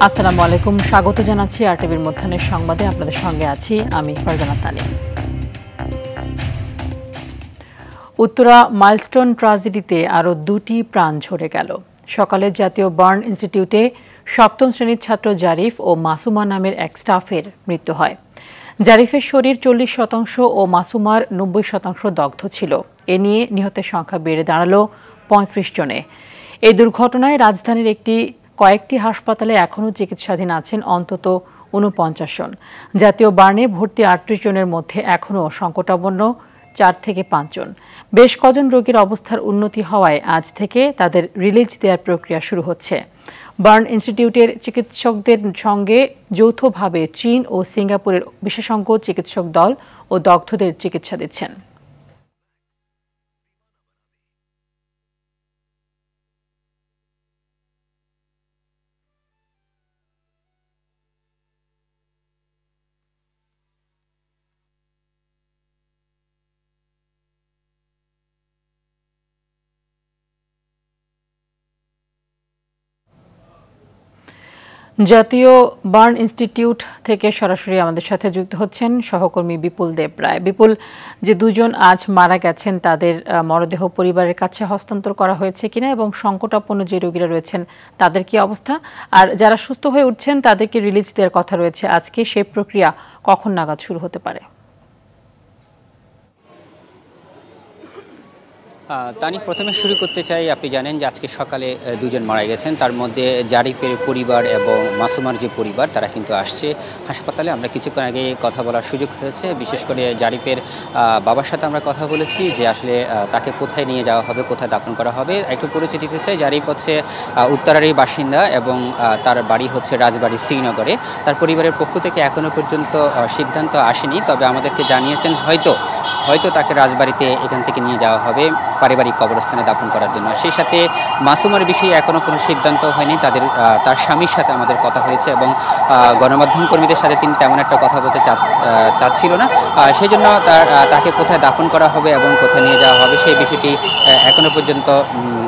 আসসালামু আলাইকুম, স্বাগত জানাচ্ছি আরটিভির মধ্যাহ্নের সংবাদে। আপনাদের সঙ্গে আছি আমি ফারজানা তানিয়া। উত্তরা মাইলস্টোন ট্র্যাজেডিতে আরও 2টি প্রাণ ঝরে গেল। সকালে জাতীয় বার্ন ইনস্টিটিউটে 7ম শ্রেণীর ছাত্র জারিফ ও মাসুমা নামের এক স্টাফের মৃত্যু হয়। জারিফের শরীর 40% ও মাসুমার 90% দগ্ধ ছিল। এ নিয়ে নিহতের সংখ্যা বেড়ে দাঁড়ালো 35 জনে। এই দুর্ঘটনায় রাজধানীর কয়েকটি হাসপাতালে এখনও চিকিৎসাধীন আছেন অন্তত 49 জন। জাতীয় বার্নে ভর্তি 38 জনের মধ্যে এখনও সংকটাপন্ন 4 থেকে 5 জন। বেশ কজন রোগীর অবস্থার উন্নতি হওয়ায় আজ থেকে তাদের রিলিজ দেওয়ার প্রক্রিয়া শুরু হচ্ছে। বার্ন ইনস্টিটিউটের চিকিৎসকদের সঙ্গে যৌথভাবে চীন ও সিঙ্গাপুরের বিশেষজ্ঞ চিকিৎসক দল ও দগ্ধদের চিকিৎসা দিচ্ছেন। জাতীয় বার্ন ইনস্টিটিউট থেকে সরাসরি আমাদের সাথে যুক্ত হচ্ছেন সহকর্মী বিপুল দেব রায়। বিপুল, যে দুজন আজ মারা গেছেন তাদের মরদেহ পরিবারের কাছে হস্তান্তর করা হয়েছে কিনা এবং সংকটাপন্ন যে রোগীরা রয়েছেন তাদের কি অবস্থা, আর যারা সুস্থ হয়ে উঠছেন তাদেরকে রিলিজ দেওয়ার কথা রয়েছে আজকে, সেই প্রক্রিয়া কখন নাগাদ শুরু হতে পারে? তানি, প্রথমে শুরু করতে চাই, আপনি জানেন যে আজকে সকালে দুজন মারা গেছেন, তার মধ্যে জারিফের পরিবার এবং মাসুমার যে পরিবার তারা কিন্তু আসছে হাসপাতালে। আমরা কিছুক্ষণ আগে কথা বলার সুযোগ হয়েছে, বিশেষ করে জারিফের বাবার সাথে আমরা কথা বলেছি যে আসলে তাকে কোথায় নিয়ে যাওয়া হবে, কোথায় দাফন করা হবে। একটু পরিচয় দিতে চাই, জারিফ হচ্ছে উত্তরারই বাসিন্দা এবং তার বাড়ি হচ্ছে রাজবাড়ী শ্রীনগরে। তার পরিবারের পক্ষ থেকে এখনও পর্যন্ত সিদ্ধান্ত আসেনি, তবে আমাদেরকে জানিয়েছেন হয়তো তাকে রাজবাড়িতে এখান থেকে নিয়ে যাওয়া হবে পারিবারিক কবরস্থানে দাফন করার জন্য। সেই সাথে মাসুমার বিষয়ে এখনও কোনো সিদ্ধান্ত হয়নি। তার স্বামীর সাথে আমাদের কথা হয়েছে এবং গণমাধ্যম কর্মীদের সাথে তিনি তেমন একটা কথা বলতে চাচ্ছিল না। সেই জন্য তাকে কোথায় দাফন করা হবে এবং কোথায় নিয়ে যাওয়া হবে সেই বিষয়টি এখনও পর্যন্ত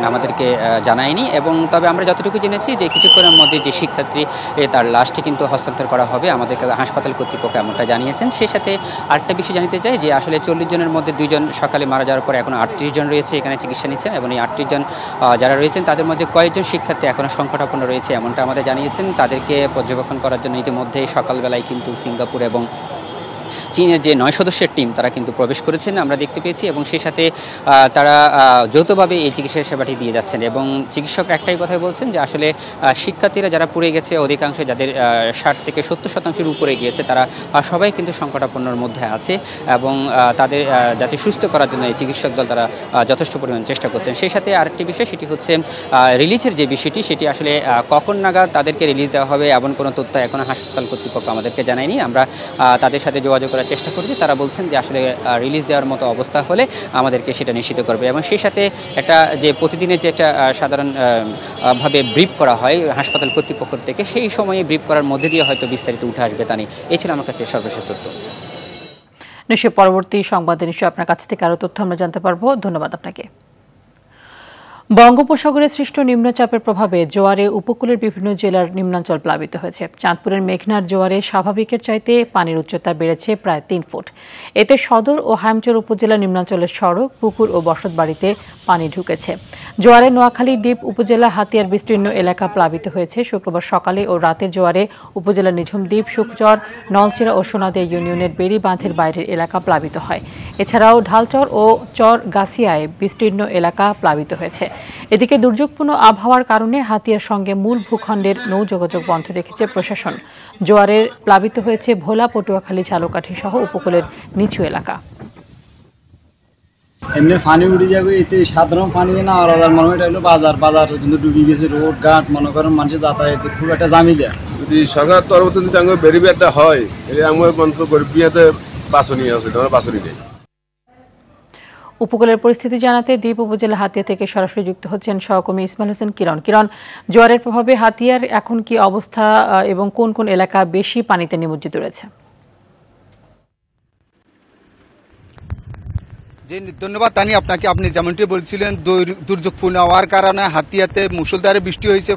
আমাদেরকে জানায়নি। এবং তবে আমরা যতটুকু জেনেছি যে কিছুক্ষণের মধ্যে যে শিক্ষার্থী তার লাশটি কিন্তু হস্তান্তর করা হবে, আমাদেরকে হাসপাতাল কর্তৃপক্ষ এমনটা জানিয়েছেন। সেই সাথে আরেকটা বিষয় জানিতে চাই যে আসলে 40 জনের মধ্যে 2 জন সকালে মারা যাওয়ার পর এখন 38 জন রয়েছে এখানে চিকিৎসা নিচ্ছেন, এবং এই 38 জন যারা রয়েছেন তাদের মধ্যে কয়েকজন শিক্ষার্থী এখনও সংকটাপন্ন রয়েছে এমনটা আমাদের জানিয়েছেন। তাদেরকে পর্যবেক্ষণ করার জন্য ইতিমধ্যেই সকালবেলায় কিন্তু সিঙ্গাপুর এবং চীনের যে 9 সদস্যের টিম তারা কিন্তু প্রবেশ করেছেন আমরা দেখতে পেয়েছি, এবং সেই সাথে তারা যৌথভাবে এই চিকিৎসা সেবাটি দিয়ে যাচ্ছেন। এবং চিকিৎসক একটাই কথাই বলছেন যে আসলে শিক্ষার্থীরা যারা পুড়ে গেছে অধিকাংশ যাদের 60 থেকে 70% উপরে গিয়েছে তারা সবাই কিন্তু সংকটাপন্নর মধ্যে আছে, এবং তাদের যাতে সুস্থ করার জন্য এই চিকিৎসক দল তারা যথেষ্ট পরিমাণ চেষ্টা করছেন। সেই সাথে আরেকটি বিষয়, সেটি হচ্ছে রিলিজের যে বিষয়টি, সেটি আসলে কখন নাগাদ তাদেরকে রিলিজ দেওয়া হবে এমন কোনো তথ্য এখনও হাসপাতাল কর্তৃপক্ষ আমাদেরকে জানায়নি। আমরা তাদের সাথে যোগাযোগ করার চেষ্টা করছি, তারা বলছেন যে আসলে রিলিজ দেওয়ার মতো অবস্থা হলে আমাদেরকে সেটা নিশ্চিত করবে। এবং সেই সাথে একটা যে প্রতিদিনের যে একটা সাধারণ ভাবে ব্রিফ করা হয় হাসপাতাল কর্তৃপক্ষ থেকে, সেই সময়ে ব্রিফ করার মধ্যে দিয়ে হয়তো বিস্তারিত উঠে আসবে। তানি, এই ছিল আমার কাছে সর্বশেষ তথ্য। নিশ্চয়ই পরবর্তী সংবাদে নিশ্চয়ই আপনার কাছ থেকে আরও তথ্য আমরা জানতে পারবো। ধন্যবাদ আপনাকে। বঙ্গোপসাগরে সৃষ্ট নিম্নচাপের প্রভাবে জোয়ারে উপকূলের বিভিন্ন জেলার নিম্নাঞ্চল প্লাবিত হয়েছে। চাঁদপুরের মেঘনার জোয়ারে স্বাভাবিকের চাইতে পানির উচ্চতা বেড়েছে প্রায় 3 ফুট। এতে সদর ও হামচর উপজেলার নিম্নাঞ্চলের সড়ক, পুকুর ও বসতবাড়িতে পানি ঢুকেছে। জোয়ারে নোয়াখালী দ্বীপ উপজেলা হাতিয়ার বিস্তীর্ণ এলাকা প্লাবিত হয়েছে। শুক্রবার সকালে ও রাতের জোয়ারে উপজেলার নিঝুম দ্বীপ, সুখচর, নলচিরা ও সোনাদিয়া ইউনিয়নের বেড়ি বাঁধের বাইরের এলাকা প্লাবিত হয়। এছাড়াও ঢালচর ও চর গাছিয়ায় বিস্তীর্ণ এলাকা প্লাবিত হয়েছে। এদিকে দুর্যোগপূর্ণ আবহাওয়ার কারণে হাতিয়ার সঙ্গে মূল ভূখণ্ডের নৌ যোগাযোগ বন্ধ রেখেছে প্রশাসন। জোয়ারের প্লাবিত হয়েছে ভোলা, পটুয়াখালী, ঝালকাঠি সহ উপকূলের নিচু এলাকা। এমনি পানি উঠে যাবে, এতে সাধারণ পানি না আর মনে হয় হলো বাজার কিন্তু ডুবে গেছে, রোড ঘাট মনে করেন মানুষের যাতায়াতের খুব একটা জামিলা। যদি সরকার তরফ থেকে বেরিবেরটা হয় এটা আমার মন্ত্র করে বিয়েতে বাসনি আছে, বাসনি নেই। উপকূলের পরিস্থিতি জানাতে দ্বীপ উপজেলা হাতিয়া থেকে সরাসরি যুক্ত হচ্ছেন সহকর্মী ইসমাইল হোসেন কিরণ। জোয়ারের প্রভাবে হাতিয়ার এখন কি অবস্থা এবং কোন কোন এলাকা বেশি পানিতে নিমজ্জিত রয়েছে? জি ধন্যবাদ তানি আপনাকে। আপনি যেমনটি বলছিলেন দুর্যোগপূর্ণ হওয়ার কারণে হাতিয়াতে মুষলধারে বৃষ্টি হয়েছে,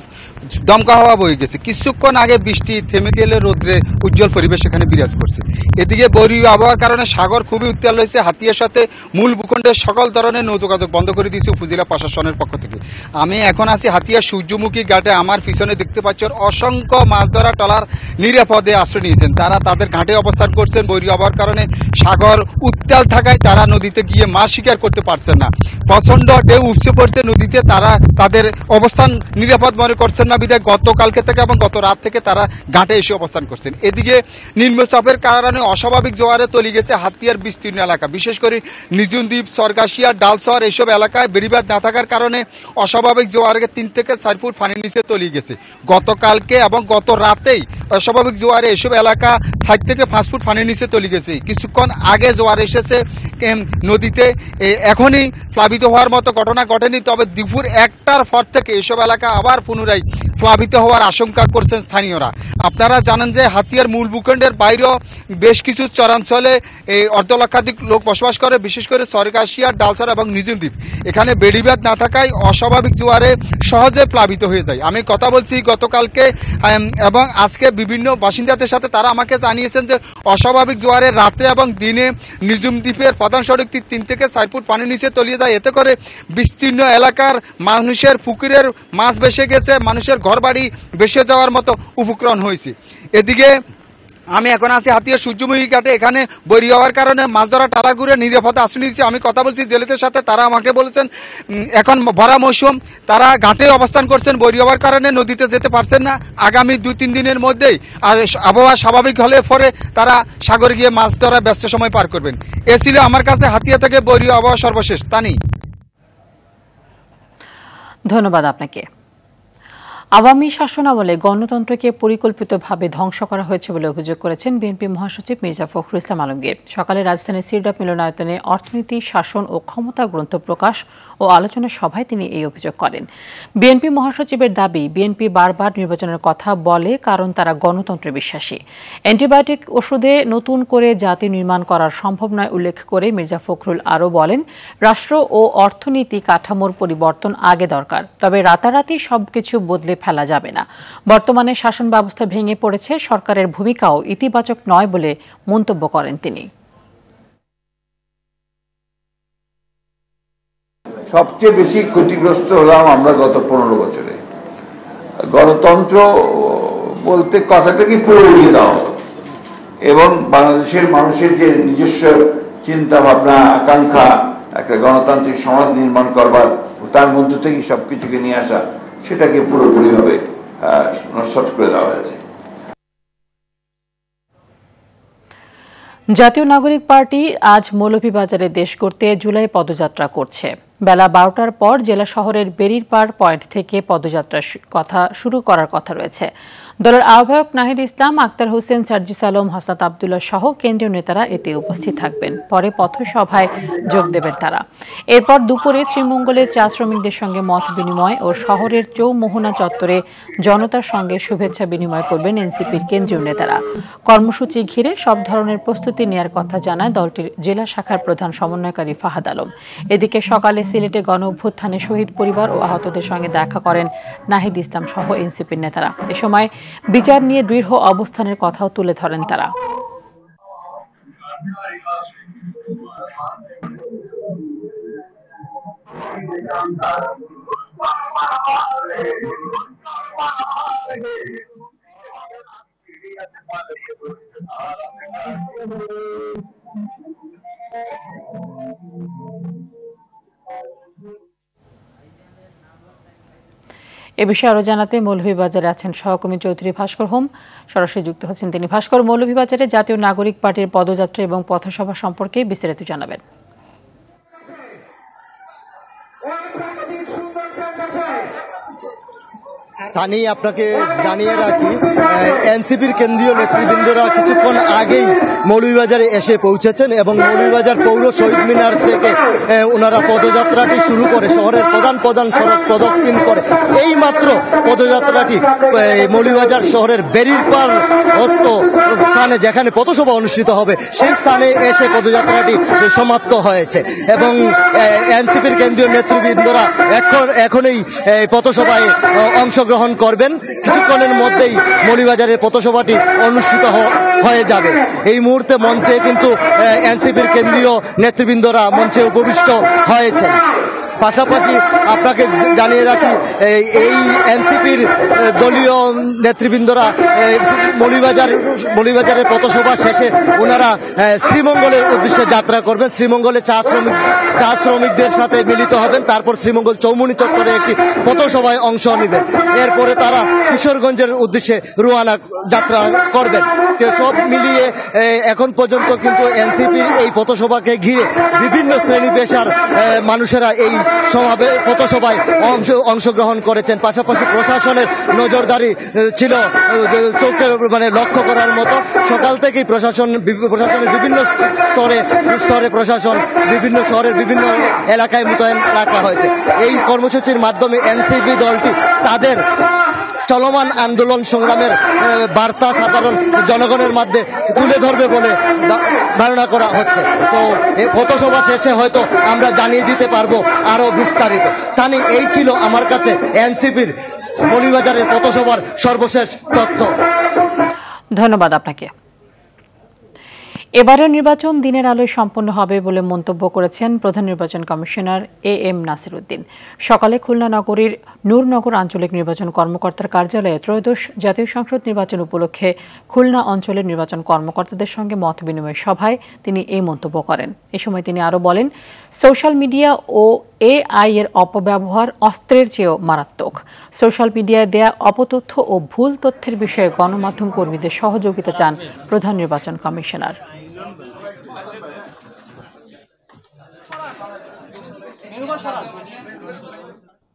দমকা হাওয়া বয়ে গেছে। কিছুক্ষণ আগে বৃষ্টি থেমে গেলে রোদ্রে উজ্জ্বল পরিবেশ এখানে বিরাজ করছে। এদিকে বৈরী আবহাওয়ার কারণে সাগর খুবই উত্তাল হয়েছে। হাতিয়ার সাথে মূল ভূখণ্ডের সকল ধরনের নৌযোগাযোগ বন্ধ করে দিয়েছে উপজেলা প্রশাসনের পক্ষ থেকে। আমি এখন আছি হাতিয়া সূর্যমুখী ঘাটে। আমার পিছনে দেখতে পাচ্ছেন অসংখ্য মাছ ধরা ট্রলার নিরাপদে আশ্রয় নিয়েছেন। তারা তাদের ঘাটে অবস্থান করছেন। বৈরী আবহাওয়ার কারণে সাগর উত্তাল থাকায় তারা নদীতে গিয়ে মাছ শিকার করতে পারছেন না। প্রচন্ড ঢেউ উপচে পড়ছে নদীতে। তারা তাদের অবস্থান নিরাপদ মনে করছেন না বিধায় গতকালকে থেকে এবং গত রাত থেকে তারা ঘাটে এসে অবস্থান করছেন। এদিকে নিম্নচাপের কারণে অস্বাভাবিক জোয়ারে তলিয়ে গেছে হাতিয়ার বিস্তীর্ণ এলাকা, বিশেষ করে নিজুম দ্বীপ, সরগাছিয়া, ডালশহর এইসব এলাকায় বেড়িবাঁধ না থাকার কারণে অস্বাভাবিক জোয়ারে 3 থেকে 4 ফুট পানির নিচে তলিয়ে গেছে। গতকালকে এবং গত রাতেই অস্বাভাবিক জোয়ারে এসব এলাকা 4 থেকে 5 ফুট পানির নিচে তলিয়ে গেছে। কিছুক্ষণ আগে জোয়ার এসেছে নদীতে, এখনই প্লাবিত হওয়ার মতো ঘটনা ঘটেনি। তবে দুপুর 1টার পর থেকে এসব এলাকা আবার পুনরায় প্লাবিত হওয়ার আশঙ্কা করছেন স্থানীয়রা। আপনারা জানেন যে হাতিয়ার মূল ভূখণ্ডের বাইরেও বেশ কিছু চরাঞ্চলে এই অর্ধলক্ষাধিক লোক বসবাস করে, বিশেষ করে সরগাছিয়া, ডালশহর এবং নিজুম দ্বীপ। এখানে বেড়িবাঁধ না থাকায় অস্বাভাবিক জোয়ারে সহজে প্লাবিত হয়ে যায়। আমি কথা বলছি গতকালকে এবং আজকে বিভিন্ন বাসিন্দাদের সাথে, তারা আমাকে জানিয়েছেন যে অস্বাভাবিক জোয়ারে রাত্রে এবং দিনে নিজুম দ্বীপের প্রধান সড়কটি 3 থেকে 4 ফুট পানির নিচে তলিয়ে যায়। এতে করে বিস্তীর্ণ এলাকার মানুষের পুকুরের মাছ ভেসে গেছে, মানুষের ঘরবাড়ি ভেসে যাওয়ার মতো উপক্রম হয়েছে। এদিকে আমি এখন আছি হাতিয়া সূর্যমুখী ঘাটে। এখানে বৈরী হওয়ার কারণে মাছ ধরা ট্রলারগুলো নিরাপদে আশ্রয় নিয়েছে। আমি কথা বলছি জেলেদের সাথে, তারা আমাকে বলেছেন এখন ভরা মৌসুম, তারা ঘাটে অবস্থান করছেন। বৈরী হওয়ার কারণে নদীতে যেতে পারছেন না। আগামী 2-3 দিনের মধ্যেই আবহাওয়া স্বাভাবিক হলে পরে তারা সাগরে গিয়ে মাছ ধরা ব্যস্ত সময় পার করবেন। এ ছিল আমার কাছে হাতিয়া থেকে বৈরী আবহাওয়া সর্বশেষ। তানি, ধন্যবাদ আপনাকে। আওয়ামী শাসনামলে গণতন্ত্রকে পরিকল্পিতভাবে ধ্বংস করা হয়েছে বলে অভিযোগ করেছেন বিএনপি মহাসচিব মির্জা ফখরুল ইসলাম আলমগীর। সকালে রাজধানীর সিরডাপ মিলনায়তনে অর্থনীতি, শাসন ও ক্ষমতা গ্রন্থ প্রকাশ ও আলোচনা সভায় তিনি এই অভিযোগ করেন। বিএনপি মহাসচিবের দাবি, বিএনপি বারবার নির্বাচনের কথা বলে কারণ তারা গণতন্ত্রে বিশ্বাসী। অ্যান্টিবায়োটিক ওষুধে নতুন করে জাতি নির্মাণ করা সম্ভব নয় উল্লেখ করে মির্জা ফখরুল আরও বলেন, রাষ্ট্র ও অর্থনীতি কাঠামোর পরিবর্তন আগে দরকার, তবে রাতারাতি সবকিছু বদলে ফেলা যাবে না। বর্তমানে শাসন ব্যবস্থা ভেঙে পড়েছে, সরকারের ভূমিকাও ইতিবাচক নয় বলে মন্তব্য করেন তিনি। সবচেয়ে বেশি ক্ষতিগ্রস্ত হলাম আমরা গত 15 বছরে। গণতন্ত্র বলতে কথাটাকে পুরো উড়িয়ে দেওয়া হলো এবং বাংলাদেশের মানুষের যে নিজস্ব চিন্তা ভাবনা, আকাঙ্ক্ষা, একটা গণতান্ত্রিক সমাজ নির্মাণ করবার, তার মধ্য থেকে সবকিছুকে নিয়ে আসা, সেটাকে পুরোপুরিভাবে নস্যাৎ করে দেওয়া হয়েছে। জাতীয় নাগরিক পার্টি আজ মৌলভীবাজারে দেশ করতে জুলাই পদযাত্রা করছে। বেলা 12টার পর জেলা শহরের বেরিরপাড় পয়েন্ট থেকে পদযাত্রা শুরু করার কথা রয়েছে। দলের আহ্বায়ক নাহিদ ইসলাম, আক্তার হোসেন, সার্জিস আলম, হাসনাত আবদুল্লাহ সহ কেন্দ্রীয় নেতারা এতে উপস্থিত থাকবেন। পরে পথসভায় যোগ দেবেন তারা। এরপর দুপুরে শ্রীমঙ্গলে চা শ্রমিকদের সঙ্গে মত বিনিময় ও শহরের চৌমোহনা চত্বরে জনতার সঙ্গে শুভেচ্ছা বিনিময় করবেন এনসিপির কেন্দ্রীয় নেতারা। কর্মসূচি ঘিরে সব ধরনের প্রস্তুতি নেওয়ার কথা জানায় দলটির জেলা শাখার প্রধান সমন্বয়কারী ফাহাদ আলম। এদিকে সকালে সিলেটে গণ অভ্যুত্থানে শহীদ পরিবার ও আহতদের সঙ্গে দেখা করেন নাহিদ ইসলাম সহ এনসিপির নেতারা। এ সময় বিচার নিয়ে দৃঢ় অবস্থানের কথাও তুলে ধরেন তারা। এ বিষয়ে আরো জানাতে মৌলভীবাজারে আছেন সহকর্মী চৌধুরী ভাস্কর হোম, সরাসরি যুক্ত হচ্ছেন তিনি। ভাস্কর, মৌলভীবাজারে জাতীয় নাগরিক পার্টির পদযাত্রা এবং পথসভা সম্পর্কে বিস্তারিত জানাবেন। তা নিয়ে আপনাকে জানিয়ে রাখি, এনসিপির কেন্দ্রীয় নেতৃবৃন্দরা কিছুক্ষণ আগেই মৌলভীবাজারে এসে পৌঁছেছেন এবং মৌলভীবাজার পৌর শহীদ মিনার থেকে ওনারা পদযাত্রাটি শুরু করে শহরের প্রধান প্রধান সড়ক প্রদক্ষিণ করে এই মাত্র পদযাত্রাটি মৌলভীবাজার শহরের বেরির পার হস্ত স্থানে যেখানে পথসভা অনুষ্ঠিত হবে সেই স্থানে এসে পদযাত্রাটি সমাপ্ত হয়েছে এবং এনসিপির কেন্দ্রীয় নেতৃবৃন্দরা এখনই পথসভায় অংশগ্রহণ করবেন। কিছুক্ষণের মধ্যেই মৌলভীবাজারের পথসভাটি অনুষ্ঠিত হয়ে যাবে। এই মুহূর্তে মঞ্চে কিন্তু এনসিপির কেন্দ্রীয় নেতৃবৃন্দরা মঞ্চে উপবিষ্ট হয়েছেন। পাশাপাশি আপনাকে জানিয়ে রাখি, এই এনসিপির দলীয় নেতৃবৃন্দরা মৌলভীবাজারের পথসভা শেষে ওনারা শ্রীমঙ্গলের উদ্দেশ্যে যাত্রা করবেন। শ্রীমঙ্গলে চা শ্রমিকদের সাথে মিলিত হবেন, তারপর শ্রীমঙ্গল চৌমুহনী চত্বরে একটি পথসভায় অংশ নেবেন। এরপরে তারা কিশোরগঞ্জের উদ্দেশ্যে রওনা যাত্রা করবেন। সব মিলিয়ে এখন পর্যন্ত কিন্তু এনসিপির এই পথসভাকে ঘিরে বিভিন্ন শ্রেণী পেশার মানুষেরা এই পথসভায় অংশগ্রহণ করেছেন। পাশাপাশি প্রশাসনের নজরদারি ছিল চোখে লক্ষ্য করার মতো। সকাল থেকেই প্রশাসনের বিভিন্ন স্তরে প্রশাসন বিভিন্ন শহরের বিভিন্ন এলাকায় মোতায়েন রাখা হয়েছে। এই কর্মসূচির মাধ্যমে এনসিপি দলটি তাদের চলমান আন্দোলন সংগ্রামের বার্তা সাধারণ জনগণের মধ্যে তুলে ধরবে বলে ধারণা করা হচ্ছে। তো এই পথসভা শেষে হয়তো আমরা জানিয়ে দিতে পারবো আরো বিস্তারিত। তানি এই ছিল আমার কাছে এনসিপির মৌলভীবাজারের পথসভার সর্বশেষ তথ্য। ধন্যবাদ আপনাকে। এবারের নির্বাচন দিনের আলোয় সম্পন্ন হবে বলে মন্তব্য করেছেন প্রধান নির্বাচন কমিশনার এম নাসির উদ্দিন। সকালে খুলনা নগরীর নূরনগর আঞ্চলিক নির্বাচন কর্মকর্তার কার্যালয়ে ত্রয়োদশ জাতীয় সংসদ নির্বাচন উপলক্ষে খুলনা অঞ্চলের নির্বাচন কর্মকর্তাদের সঙ্গে মত বিনিময় সভায় তিনি এই মন্তব্য করেন। এ সময় তিনি আরও বলেন, সোশ্যাল মিডিয়া ও AI এর অপব্যবহার অস্ত্রের চেয়েও মারাত্মক। সোশ্যাল মিডিয়ায় দেয়া অপতথ্য ও ভুল তথ্যের বিষয়ে গণমাধ্যম কর্মীদের সহযোগিতা চান প্রধান নির্বাচন কমিশনার।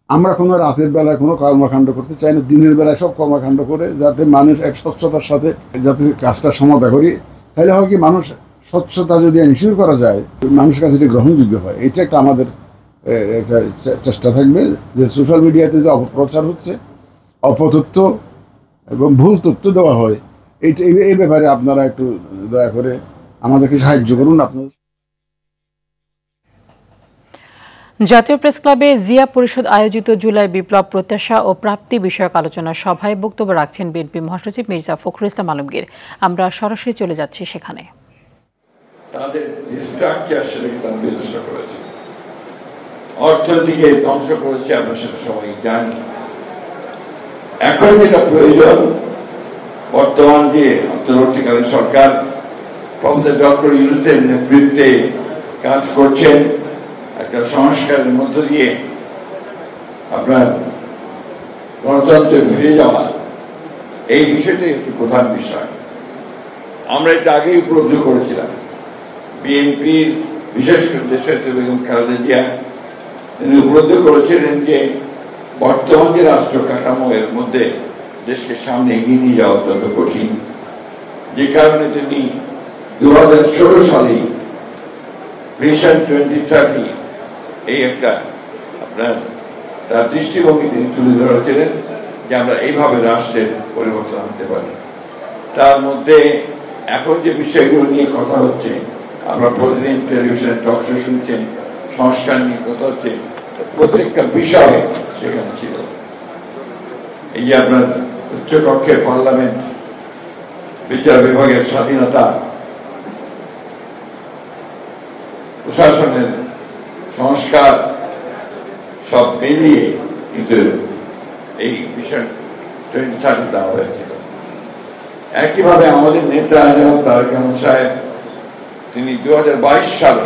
আমরা কোনো রাতের বেলায় কোনো কর্মকাণ্ড করতে চাই না, দিনের বেলায় সব কর্মকাণ্ড করে যাতে মানুষ এক স্বচ্ছতার সাথে যাতে কাজটা সমাধা করি। তাহলে হয় কি, মানুষ স্বচ্ছতা যদি এনশিওর করা যায় মানুষের কাছে এটা গ্রহণযোগ্য হয়। এটা একটা আমাদের একটা চেষ্টা থাকবে যে সোশ্যাল মিডিয়াতে যে অপপ্রচার হচ্ছে, অপতথ্য এবং ভুল তথ্য দেওয়া হয়, এই ব্যাপারে আপনারা একটু দয়া করে আমাদেরকে সাহায্য করুন। আপনাদের জাতীয় প্রেস ক্লাবে জিয়া পরিষদ আয়োজিত জুলাই বিপ্লব প্রত্যাশা ও প্রাপ্তি বিষয়ক আলোচনা সভায় বক্তব্য রাখছেন বিএনপি মহাসচিব মির্জা ফখরুল ইসলাম আলমগীর। আমরা সরাসরি চলে যাচ্ছি সেখানে। তাদের স্ট্রাকচার সেটাকে তারা বিনষ্ট করেছে, অর্থনীতিকে ধ্বংস করেছে, আমরা সেটা সবাই জানি। এখন যেটা প্রয়োজন, বর্তমান যে অন্তর্বর্তীকালীন সরকার প্রফেসর ডক্টর ইউনূসের নেতৃত্বে কাজ করছেন, একটা সংস্কারের মধ্য দিয়ে আপনার গণতন্ত্রে ফিরে যাওয়া, এই বিষয়টাই একটি প্রধান বিষয়। আমরা এটা আগেই উপলব্ধি করেছিলাম। বিএনপির বিশেষ করে দেশনেত্রী বেগম খালেদা জিয়া তিনি উপলব্ধি করেছিলেন যে বর্তমান যে রাষ্ট্র কাঠামো এর মধ্যে দেশকে সামনে এগিয়ে নিয়ে যাওয়া অত্যন্ত কঠিন, যে কারণে তিনি 2016 সালেই ভিশন 2030 এই একটা আপনার তার দৃষ্টিভঙ্গি তিনি তুলে ধরেছিলেন যে আমরা এইভাবে রাষ্ট্রের পরিবর্তন আনতে পারি। তার মধ্যে এখন যে বিষয়গুলো নিয়ে কথা হচ্ছে, আমরা প্রতিদিন টেলিভিশনে টক শো শুনছেন, সংস্কার নিয়ে কথা হচ্ছে, প্রত্যেকটা বিষয় সেখানে ছিল। এই যে আপনার উচ্চকক্ষের পার্লামেন্ট, বিচার বিভাগের স্বাধীনতা, প্রশাসনের সংস্কার, সব মিলিয়ে কিন্তু এই বিষয় 2030 দেওয়া হয়েছিল। একইভাবে আমাদের নেতা যেমন তারেক রহমান সাহেব, তিনি 2022 সালে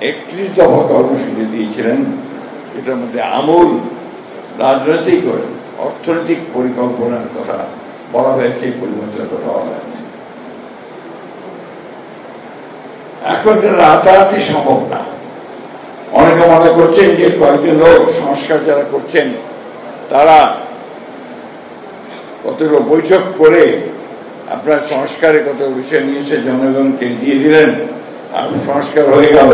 31 দফা কর্মসূচি দিয়েছিলেন, এটার মধ্যে আমূল রাজনৈতিক ও অর্থনৈতিক পরিকল্পনার কথা বলা হয়েছে, এই পরিবর্তনের কথা বলা হয়েছে। এখন রাতারাতি সম্ভব না। অনেকে মনে করছেন যে কয়েকজন লোক সংস্কার যারা করছেন তারা কতগুলো বৈঠক করে আপনার সংস্কারে কত বিষয় নিয়ে এসে জনগণকে দিয়ে দিলেন আর সংস্কার হয়ে গেল,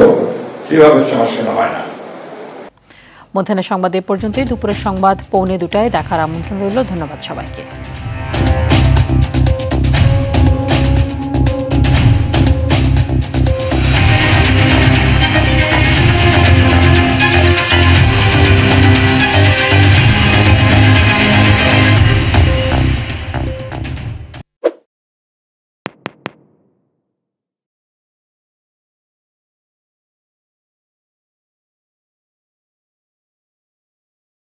সেভাবে সংস্কার হয় না। মধ্যাহ্নের সংবাদ এ পর্যন্তই। দুপুরের সংবাদ 1:45 দেখার আমন্ত্রণ রইল। ধন্যবাদ সবাইকে।